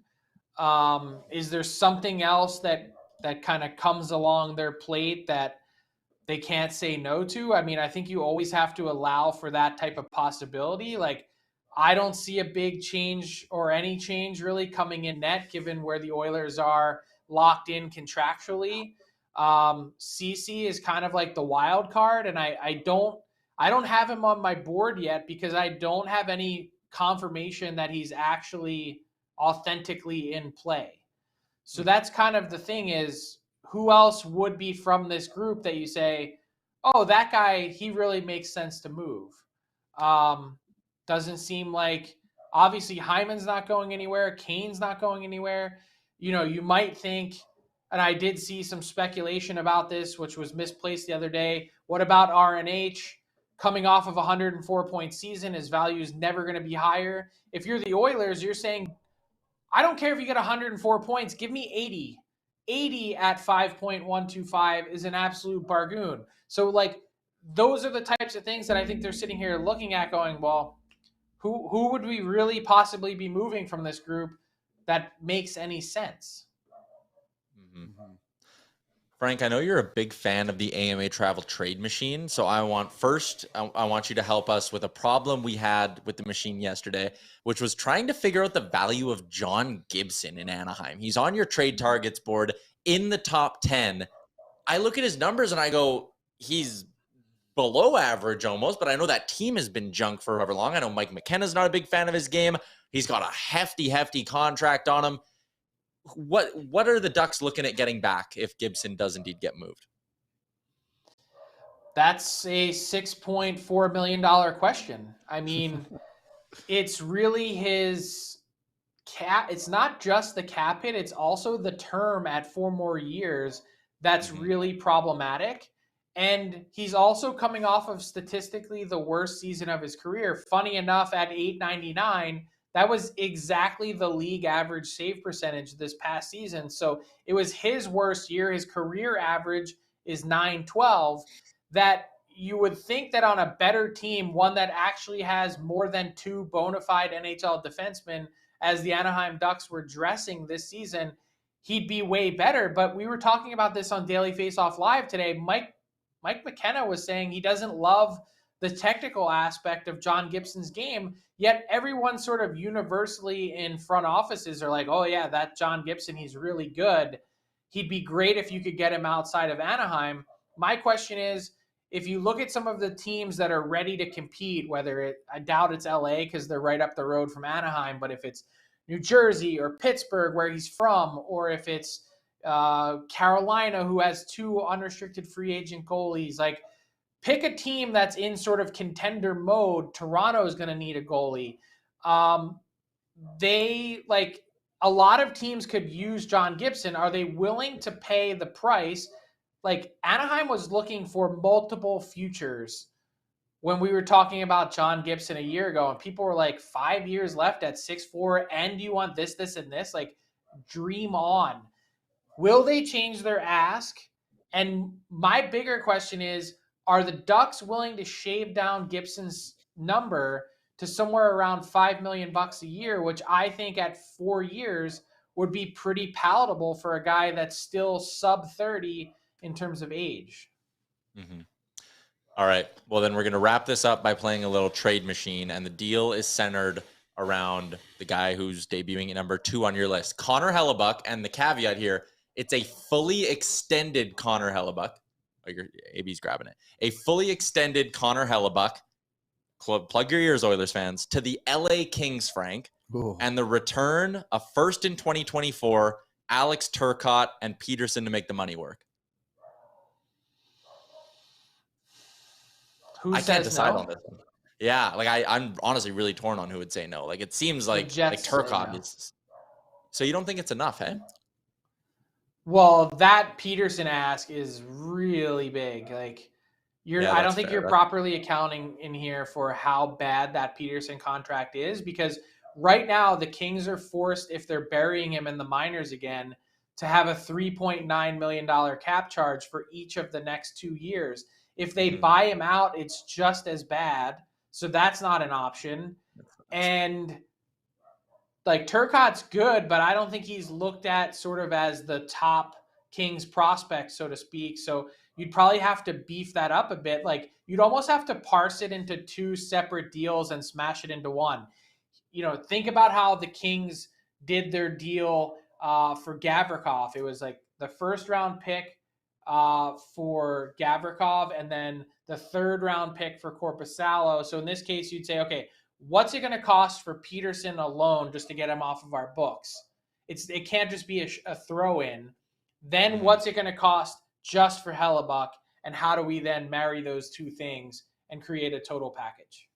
Is there something else that kind of comes along their plate that they can't say no to? I mean, I think you always have to allow for that type of possibility. Like, I don't see a big change or any change really coming in net given where the Oilers are locked in contractually. CC is kind of like the wild card, and I don't have him on my board yet because I don't have any confirmation that he's actually authentically in play. So that's kind of the thing is who else would be from this group that you say, oh, that guy, he really makes sense to move. Doesn't seem like, obviously Hyman's not going anywhere. Kane's not going anywhere. You know, you might think, and I did see some speculation about this, which was misplaced the other day. What about RNH coming off of a 104-point season? His value is never going to be higher. If you're the Oilers, you're saying, I don't care if you get 104 points. Give me 80. 80 at 5.125 is an absolute bargain. So, like, those are the types of things that I think they're sitting here looking at going, well, who would we really possibly be moving from this group that makes any sense? Mm-hmm. Frank, I know you're a big fan of the AMA Travel Trade Machine, so I want you to help us with a problem we had with the machine yesterday, which was trying to figure out the value of John Gibson in Anaheim. He's on your trade targets board in the top 10. I look at his numbers and I go, he's below average almost, but I know that team has been junk for however long. I know Mike McKenna's not a big fan of his game. He's got a hefty contract on him. What are the Ducks looking at getting back if Gibson does indeed get moved? That's a $6.4 million question. I mean, it's really his cap. It's not just the cap hit. It's also the term at 4 more years that's really problematic. And he's also coming off of statistically the worst season of his career. Funny enough, at $8.99, that was exactly the league average save percentage this past season. So it was his worst year. His career average is .912. That you would think that on a better team, one that actually has more than 2 bona fide NHL defensemen, as the Anaheim Ducks were dressing this season, he'd be way better. But we were talking about this on Daily Faceoff Live today. Mike McKenna was saying he doesn't love the technical aspect of John Gibson's game, yet everyone sort of universally in front offices are like, oh yeah, that John Gibson, he's really good. He'd be great if you could get him outside of Anaheim. My question is, if you look at some of the teams that are ready to compete, I doubt it's LA because they're right up the road from Anaheim, but if it's New Jersey or Pittsburgh where he's from, or if it's Carolina who has 2 unrestricted free agent goalies, like, pick a team that's in sort of contender mode. Toronto is going to need a goalie. A lot of teams could use John Gibson. Are they willing to pay the price? Like, Anaheim was looking for multiple futures when we were talking about John Gibson a year ago, and people were like, 5 years left at 6'4", and you want this, and this? Like, dream on. Will they change their ask? And my bigger question is, are the Ducks willing to shave down Gibson's number to somewhere around $5 million a year, which I think at 4 years would be pretty palatable for a guy that's still sub 30 in terms of age? Mm-hmm. All right. Well, then we're going to wrap this up by playing a little trade machine. And the deal is centered around the guy who's debuting at number 2 on your list, Connor Hellebuck. And the caveat here, it's a fully extended Connor Hellebuck. Oh, AB's grabbing it. A fully extended Connor Hellebuck. Plug your ears, Oilers fans, to the LA Kings, Frank. Ooh. And the return of first in 2024, Alex Turcotte and Peterson to make the money work. I can't decide on this one. Yeah, like I'm honestly really torn on who would say no. Like it seems like Turcotte is. So you don't think it's enough, eh? Well, that Peterson ask is really big. Like I don't think you're properly accounting in here for how bad that Peterson contract is, because right now the Kings are forced, if they're burying him in the minors again, to have a $3.9 million cap charge for each of the next 2 years. If they buy him out, it's just as bad. So that's not an option. And like Turcotte's good, but I don't think he's looked at sort of as the top Kings prospect, so to speak. So you'd probably have to beef that up a bit. Like you'd almost have to parse it into 2 separate deals and smash it into one. You know, think about how the Kings did their deal for Gavrikov. It was like the first round pick for Gavrikov and then the 3rd round pick for Korpisalo. So in this case, you'd say, okay, what's it going to cost for Peterson alone just to get him off of our books? It can't just be a throw-in. Then what's it going to cost just for Hellebuck? And how do we then marry those 2 things and create a total package?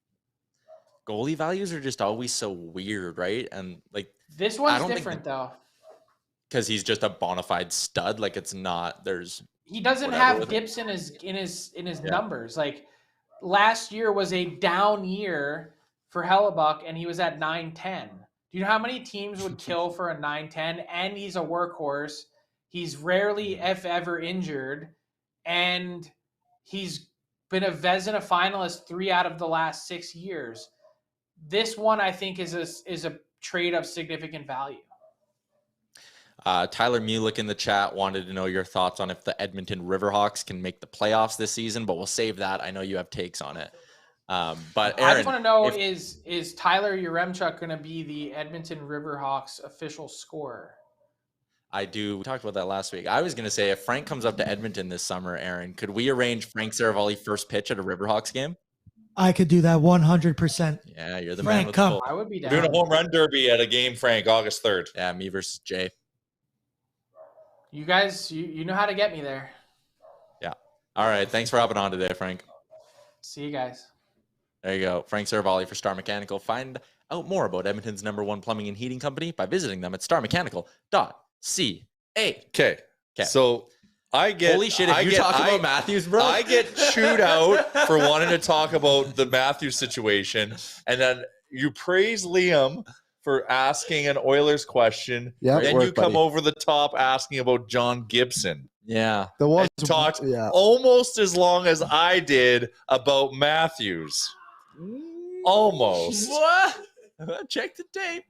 Goalie values are just always so weird, right? And like this one's different though, because he's just a bona fide stud. Like it's not. He doesn't have Gibson in his numbers. Like last year was a down year for Hellebuck, and he was at 910. Do you know how many teams would kill for a 910? And he's a workhorse. He's rarely, if ever, injured, and he's been a Vezina finalist 3 out of the last 6 years. This one, I think, is a trade of significant value. Tyler Mulick in the chat wanted to know your thoughts on if the Edmonton Riverhawks can make the playoffs this season, but we'll save that. I know you have takes on it. But Aaron, I just want to know, is Tyler Yaremchuk going to be the Edmonton Riverhawks official scorer? I do. We talked about that last week. I was going to say, if Frank comes up to Edmonton this summer, Aaron, could we arrange Frank Seravalli first pitch at a Riverhawks game? I could do that 100%. Yeah, you're the Frank, man with come. the I would be down. We're doing a home run derby at a game, Frank, August 3rd. Yeah, me versus Jay. You guys, you know how to get me there. Yeah. All right. Thanks for hopping on today, Frank. See you guys. There you go. Frank Seravalli for Star Mechanical. Find out more about Edmonton's #1 plumbing and heating company by visiting them at starmechanical.ca. Okay. So I get holy shit. If you talk about Matthews, bro, I get chewed out for wanting to talk about the Matthews situation, and then you praise Liam for asking an Oilers question. Yeah, then you come over the top asking about John Gibson. Yeah. There was talked almost as long as I did about Matthews. Almost. What? Check the tape.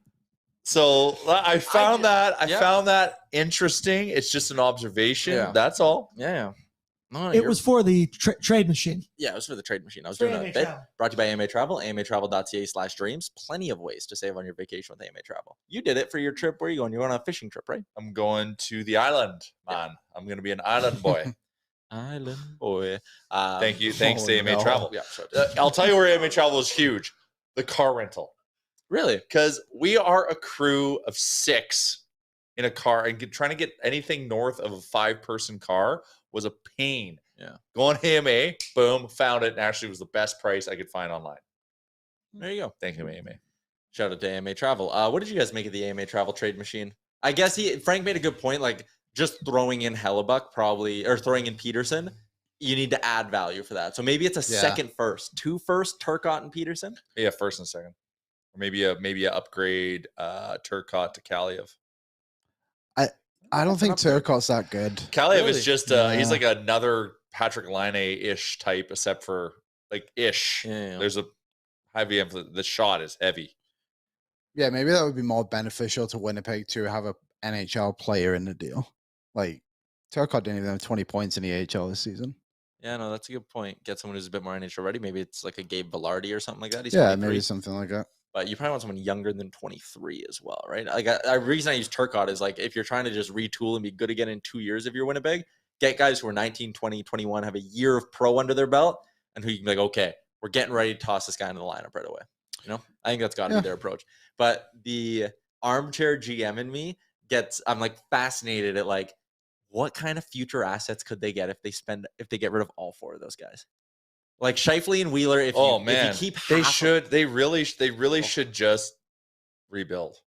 So I found that interesting. It's just an observation. Yeah. That's all. Yeah. No, It was for the trade machine. Yeah, it was for the trade machine. I was doing a bit. Brought to you by AMA Travel, amatravel.ca/dreams. Plenty of ways to save on your vacation with AMA Travel. You did it for your trip. Where are you going? You're on a fishing trip, right? I'm going to the island, man. I'm going to be an island boy. Island boy. Thank you. Thanks to AMA Travel. Yeah, sure. I'll tell you where AMA Travel is huge. The car rental. Really? Because we are a crew of 6 in a car, and trying to get anything north of a 5-person car was a pain. Yeah. Go on AMA, boom, found it, and actually was the best price I could find online. There you go. Thank you, AMA. Shout out to AMA Travel. What did you guys make of the AMA Travel trade machine? I guess Frank made a good point. Like just throwing in Hellebuck or throwing in Peterson, you need to add value for that. So maybe it's a second first, 2 first, Turcotte and Peterson. Yeah, first and second. Or maybe a upgrade Turcotte to Kaliev. I don't think Turcotte's that good. Kaliev is just he's like another Patrick Laine-ish type, except for like ish. Yeah. There's a heavy emphasis. The shot is heavy. Yeah, maybe that would be more beneficial to Winnipeg to have a NHL player in the deal. Like Turcotte didn't even have 20 points in the AHL this season. Yeah, no, that's a good point. Get someone who's a bit more NHL ready. Maybe it's like a Gabe Velarde or something like that. He's 23. Maybe something like that. But you probably want someone younger than 23 as well, right? Like, the reason I use Turcotte is like if you're trying to just retool and be good again in 2 years if you're Winnipeg, get guys who are 19, 20, 21, have a year of pro under their belt, and who you can be like, okay, we're getting ready to toss this guy into the lineup right away. You know, I think that's got to be their approach. But the armchair GM in me I'm like fascinated at like what kind of future assets could they get if they get rid of all four of those guys. Like Scheifele and Wheeler, if you keep they really should just rebuild.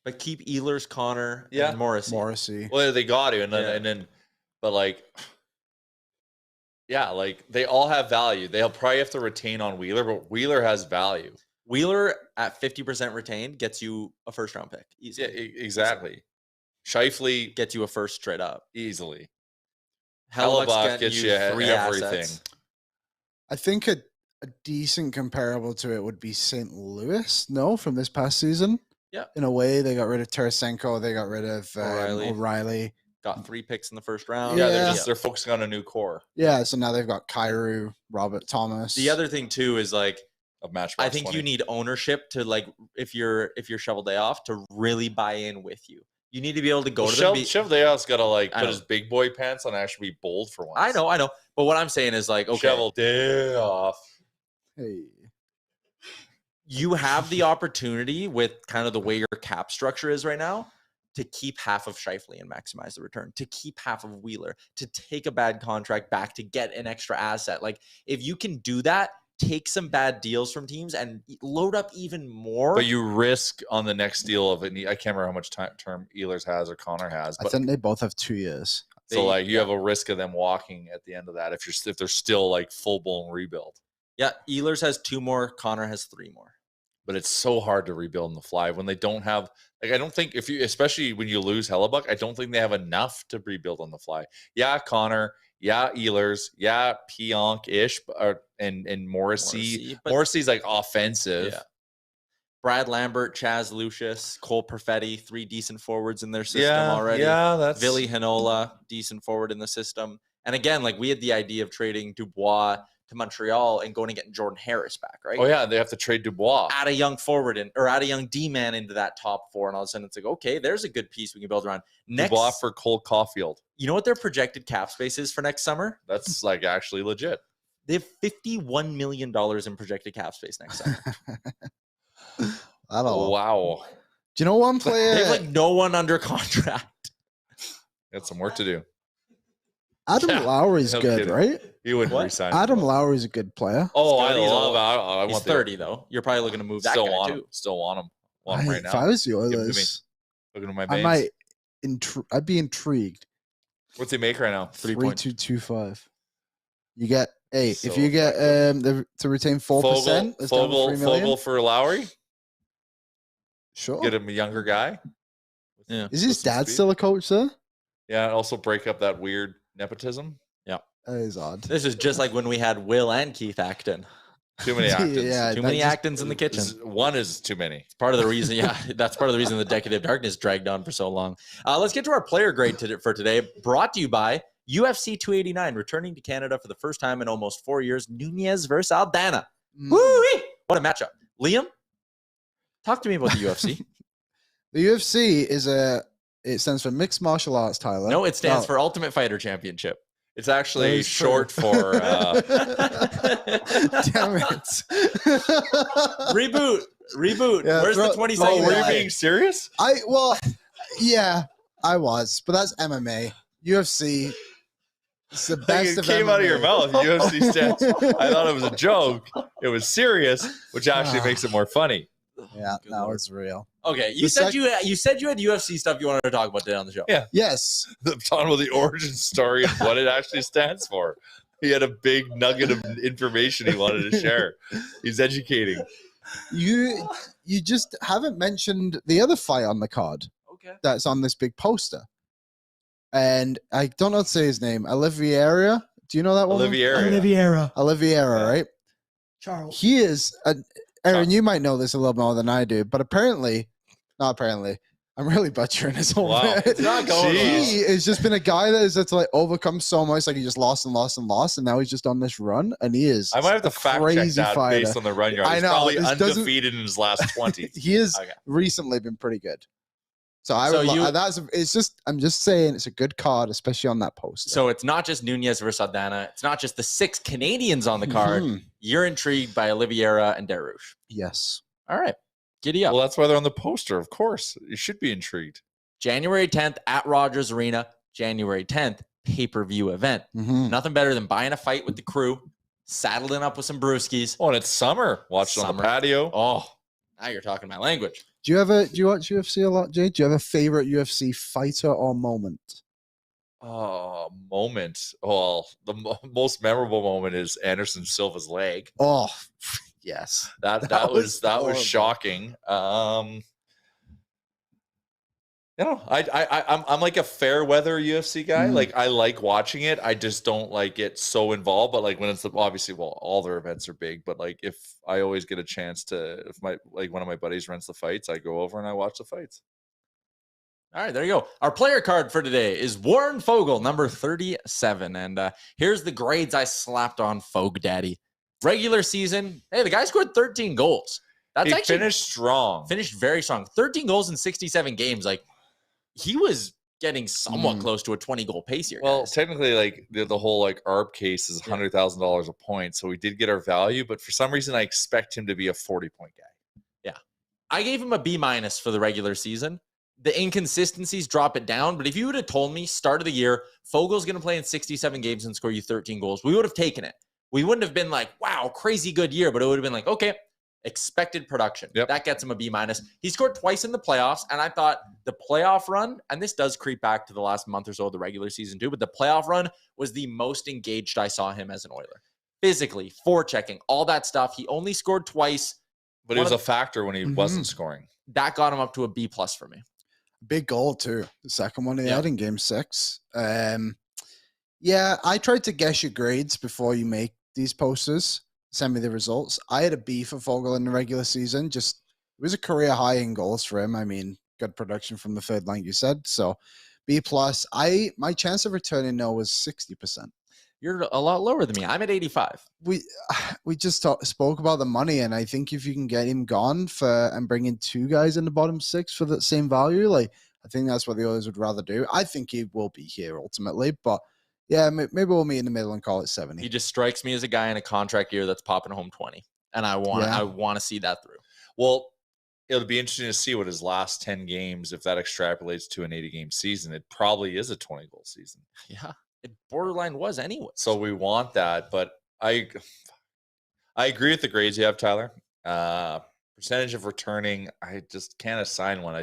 But keep Ehlers, Connor, and Morrissey. Well, they got to, and then, but like, yeah, like they all have value. They'll probably have to retain on Wheeler, but Wheeler has value. Wheeler at 50% retained gets you a first round pick. Easily. Yeah, exactly. Scheifele gets you a first straight up easily. Hellebuyck gets you 3 everything. Assets. I think a decent comparable to it would be St. Louis. No, from this past season. Yeah. In a way, they got rid of Tarasenko. They got rid of O'Reilly. Got 3 picks in the first round. Yeah, they're focusing on a new core. Yeah, so now they've got Kyrou, Robert Thomas. The other thing too is like I think 20. You need ownership to like if you're Shovel Day Off to really buy in with you. You need to be able to go to them. Shovel Day Off's got to like put his big boy pants on and actually be bold for once. I know. But what I'm saying is like, okay. Shovel Day Off. Hey. You have the opportunity with kind of the way your cap structure is right now to keep half of Scheifele and maximize the return, to keep half of Wheeler, to take a bad contract back, to get an extra asset. Like if you can do that, take some bad deals from teams and load up even more. But you risk on the next deal of it. I can't remember how much term Ehlers has or Connor has. But I think they both have 2 years. So like you have a risk of them walking at the end of that if they're still like full blown rebuild. Yeah, Ehlers has 2 more. Connor has 3 more. But it's so hard to rebuild on the fly when they don't have I don't think especially when you lose Hellebuyck, I don't think they have enough to rebuild on the fly. Yeah, Connor. Yeah, Ehlers. Yeah, Pionk-ish, and Morrissey. Morrissey's like offensive. Yeah. Brad Lambert, Chaz Lucius, Cole Perfetti, 3 decent forwards in their system already. Yeah, that's Ville Heinola, decent forward in the system. And again, like we had the idea of trading Dubois to Montreal and going and getting Jordan Harris back, right? Oh yeah, they have to trade Dubois. Add a young forward or add a young D-man into that top 4, and all of a sudden it's like, okay, there's a good piece we can build around. Dubois for Cole Caulfield. You know what their projected cap space is for next summer? That's like actually legit. They have $51 million in projected cap space next summer. Wow. Do you know one player? They have like no one under contract. Got some work to do. Adam Lowry's good, right? He wouldn't resign. Adam Lowry's a good player. Oh, I love. He's 30 though. You're probably looking to move that guy too. Still want him. Want him right now. If I was the Oilers, looking at my veins. I'd be intrigued. What's he make right now? 3.225. You get if you get to retain 4%, Foegele for Lowry. Sure. Get him a younger guy. Yeah. Is his dad still a coach there? Yeah. Also break up that weird nepotism. Yeah. That is odd. This is just like when we had Will and Keith Acton. Too many Actons. Yeah, too many Actons in the kitchen. One is too many. It's part of the reason. Yeah, that's part of the reason the Decade of Darkness dragged on for so long. Let's get to our player grade for today. Brought to you by UFC 289, returning to Canada for the first time in almost 4 years. Nunez versus Aldana. Woo-wee! What a matchup. Liam, talk to me about the UFC. The UFC it stands for Mixed Martial Arts, Tyler. No, it stands for Ultimate Fighter Championship. It's actually short for Damn it. Reboot. Yeah, Where's the 20 seconds? Were you being serious? Yeah, I was, but that's MMA. UFC. It's the best It came MMA. out of your mouth. UFC stance. I thought it was a joke. It was serious, which actually makes it more funny. Yeah, that was real. Okay, you said you had UFC stuff you wanted to talk about today on the show. Yeah. Yes. I'm talking about the origin story and what it actually stands for. He had a big nugget of information he wanted to share. He's educating. You just haven't mentioned the other fight on the card. that's on this big poster. And I don't know how to say his name. Oliviera. Do you know that one? Oliviera. Oliviera, right? Charles. He is, Aaron, you might know this a little more than I do, but not apparently, I'm really butchering his whole Wow. It's not going He has just been a guy that has had to like overcome so much. Like he just lost, and now he's just on this run, and he is. I might have to fact check that fighter. based on the run yard. I He's know, probably this undefeated in his last 20. He has Okay. recently been pretty good. So I'm just saying it's a good card, especially on that poster. So it's not just Nunez versus Aldana. It's not just the 6 Canadians on the card. Mhm. You're intrigued by Oliviera and Darouche. Yes. All right. Giddy up. Well, that's why they're on the poster. Of course. You should be intrigued. January 10th at Rogers Arena. January 10th, pay-per-view event. Mhm. Nothing better than buying a fight with the crew, saddling up with some brewskis. Oh, and it's summer. Watch it on the patio. Oh, now you're talking my language. Do you watch UFC a lot, Jay? Do you have a favorite UFC fighter or moment? Oh, moment. Oh, the most memorable moment is Anderson Silva's leg. Oh, yes. That was horrible. shocking. I'm like a fair weather UFC guy. Like I like watching it. I just don't like get so involved. But like when it's obviously, well, all their events are big. But like if I always get a chance to, if one of my buddies rents the fights, I go over and I watch the fights. All right, there you go. Our player card for today is Warren Foegele, number 37. And here's the grades I slapped on Fogue Daddy. Regular season, hey, the guy scored 13 goals. He finished strong. Finished very strong. 13 goals in 67 games. Like, he was getting somewhat close to a 20-goal pace here. Well, guys. technically, like the whole like ARB case is $100,000 a point, so we did get our value. But for some reason, I expect him to be a 40-point guy. Yeah, I gave him a B- for the regular season. The inconsistencies drop it down, but if you would have told me start of the year, Fogel's going to play in 67 games and score you 13 goals, we would have taken it. We wouldn't have been like, wow, crazy good year, but it would have been like, okay, expected production. Yep. That gets him a B-. He scored twice in the playoffs, and I thought the playoff run, and this does creep back to the last month or so of the regular season too, but the playoff run was the most engaged I saw him as an Oiler. Physically, forechecking, all that stuff. He only scored twice. But it was a factor when he wasn't scoring. That got him up to a B+ for me. Big goal too. The second one he had in game 6. Yeah, I tried to guess your grades before you make these posters. Send me the results. I had a B for Foegele in the regular season. Just it was a career high in goals for him. I mean, good production from the third line, you said. So B+. My chance of returning no was 60%. You're a lot lower than me. I'm at 85. We just spoke about the money, and I think if you can get him gone and bring in 2 guys in the bottom 6 for the same value, like I think that's what the others would rather do. I think he will be here ultimately, but yeah, maybe we'll meet in the middle and call it 70. He just strikes me as a guy in a contract year that's popping home 20, and I want to see that through. Well, it'll be interesting to see what his last 10 games, if that extrapolates to an 80-game season. It probably is a 20-goal season. Yeah, it borderline was anyway. So we want that, but I agree with the grades you have, Tyler. Percentage of returning, I just can't assign one.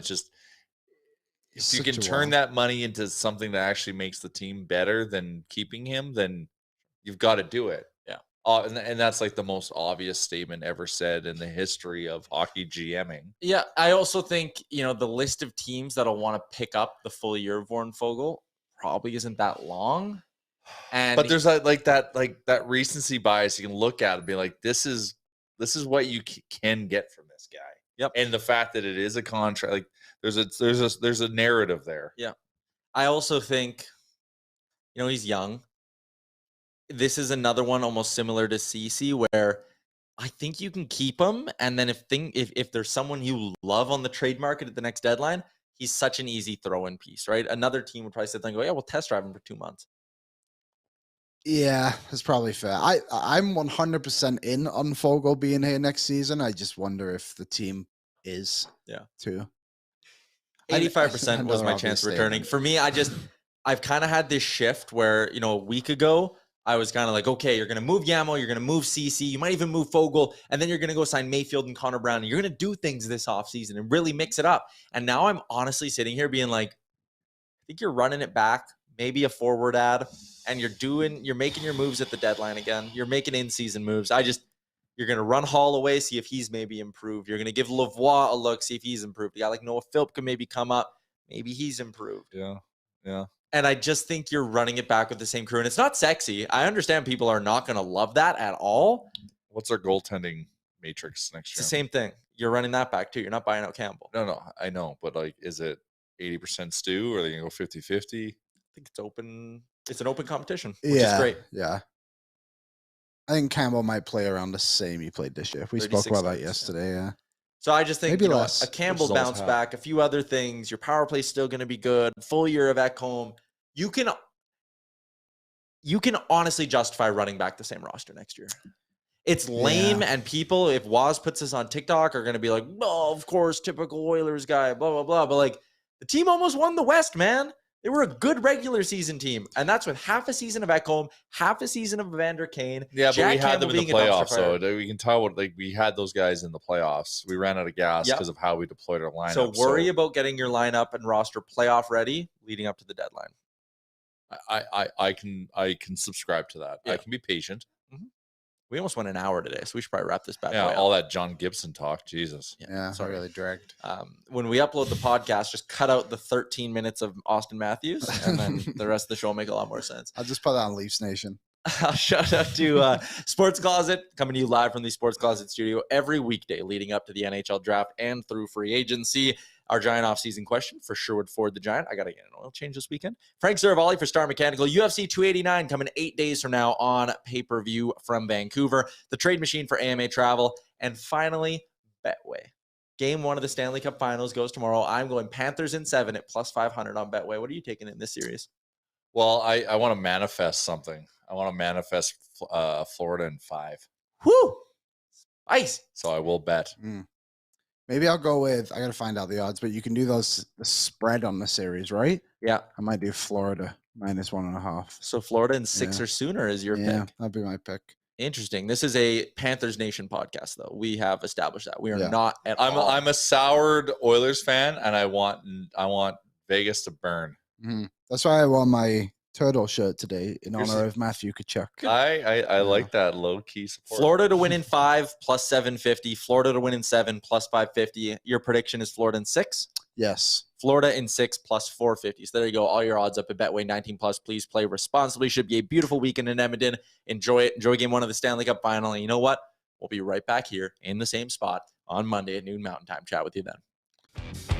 If you can turn that money into something that actually makes the team better than keeping him, then you've got to do it. Yeah. And that's like the most obvious statement ever said in the history of hockey GMing. Yeah, I also think, the list of teams that'll want to pick up the full year of Warren Foegele probably isn't that long. But there's that recency bias you can look at and be like, this is what you can get from this guy. Yep. And the fact that it is a contract, like there's a narrative there. Yeah. I also think, he's young. This is another one almost similar to CC where I think you can keep him. And then if there's someone you love on the trade market at the next deadline, he's such an easy throw-in piece, right? Another team would probably sit there and go, yeah, we'll test drive him for 2 months. Yeah, that's probably fair. I'm 100% in on Foegele being here next season. I just wonder if the team is too. 85% was my chance of returning. For me, I've kind of had this shift where, a week ago, I was kind of like, okay, you're going to move Yamo, you're going to move CC, you might even move Foegele, and then you're going to go sign Mayfield and Connor Brown, and you're going to do things this offseason and really mix it up. And now I'm honestly sitting here being like, I think you're running it back, maybe a forward ad, and you're making your moves at the deadline again. You're making in-season moves. You're going to run Hall away, see if he's maybe improved. You're going to give Lavoie a look, see if he's improved. A guy like Noah Philp can maybe come up. maybe he's improved. Yeah. And I just think you're running it back with the same crew. And it's not sexy. I understand people are not going to love that at all. What's our goaltending matrix next year? It's the same thing. You're running that back too. You're not buying out Campbell. No, I know. But like, is it 80% Stu or are they going to go 50-50? I think it's open. It's an open competition, which is great. Yeah. I think Campbell might play around the same he played this year. We spoke about that yesterday. Yeah. So I just think Maybe you know, less. a Campbell bounce back, a few other things. Your power play is still going to be good. Full year of Ekholm. You can honestly justify running back the same roster next year. It's lame, and people, if Waz puts this on TikTok, are going to be like, "Oh, of course, typical Oilers guy, blah blah blah." But like, the team almost won the West, man. They were a good regular season team, and that's with half a season of Ekholm, half a season of Evander Kane. Yeah, Jack but we had Campbell them in the being a dumpster playoffs, so fire. we can tell what like we had those guys in the playoffs. We ran out of gas because of how we deployed our lineup. So worry about getting your lineup and roster playoff ready leading up to the deadline. I can subscribe to that. Yeah. I can be patient. We almost went an hour today, so we should probably wrap this back. Yeah, all that John Gibson talk. Jesus. Yeah, sorry. really dragged. When we upload the podcast, just cut out the 13 minutes of Austin Matthews, and then the rest of the show will make a lot more sense. I'll just put that on Leafs Nation. Shout out to Sports Closet, coming to you live from the Sports Closet studio every weekday leading up to the NHL draft and through free agency. Our Giant offseason question for Sherwood Ford the Giant. I got to get an oil change this weekend. Frank Seravalli for Star Mechanical. UFC 289 coming 8 days from now on pay-per-view from Vancouver. The Trade Machine for AMA Travel. And finally, Betway. Game 1 of the Stanley Cup Finals goes tomorrow. I'm going Panthers in 7 at plus 500 on Betway. What are you taking in this series? Well, I want to manifest something. I want to manifest Florida in 5. Whoo! Ice. So I will bet. Maybe I'll go with, I got to find out the odds, but you can do the spread on the series, right? Yeah. I might do Florida minus 1.5. So Florida in 6 or sooner is your pick. That'd be my pick. Interesting. This is a Panthers Nation podcast, though. We have established that. We are not at all. I'm a soured Oilers fan, and I want Vegas to burn. That's why I wore my turtle shirt today in honor of Matthew Tkachuk. I like that low-key support. Florida to win in 5 plus 750. Florida to win in 7 plus 550. Your prediction is Florida in 6? Yes. Florida in 6 plus 450. So there you go. All your odds up at Betway 19 plus. Please play responsibly. Should be a beautiful weekend in Edmonton. Enjoy it. Enjoy game 1 of the Stanley Cup final. And you know what? We'll be right back here in the same spot on Monday at noon Mountain Time. Chat with you then.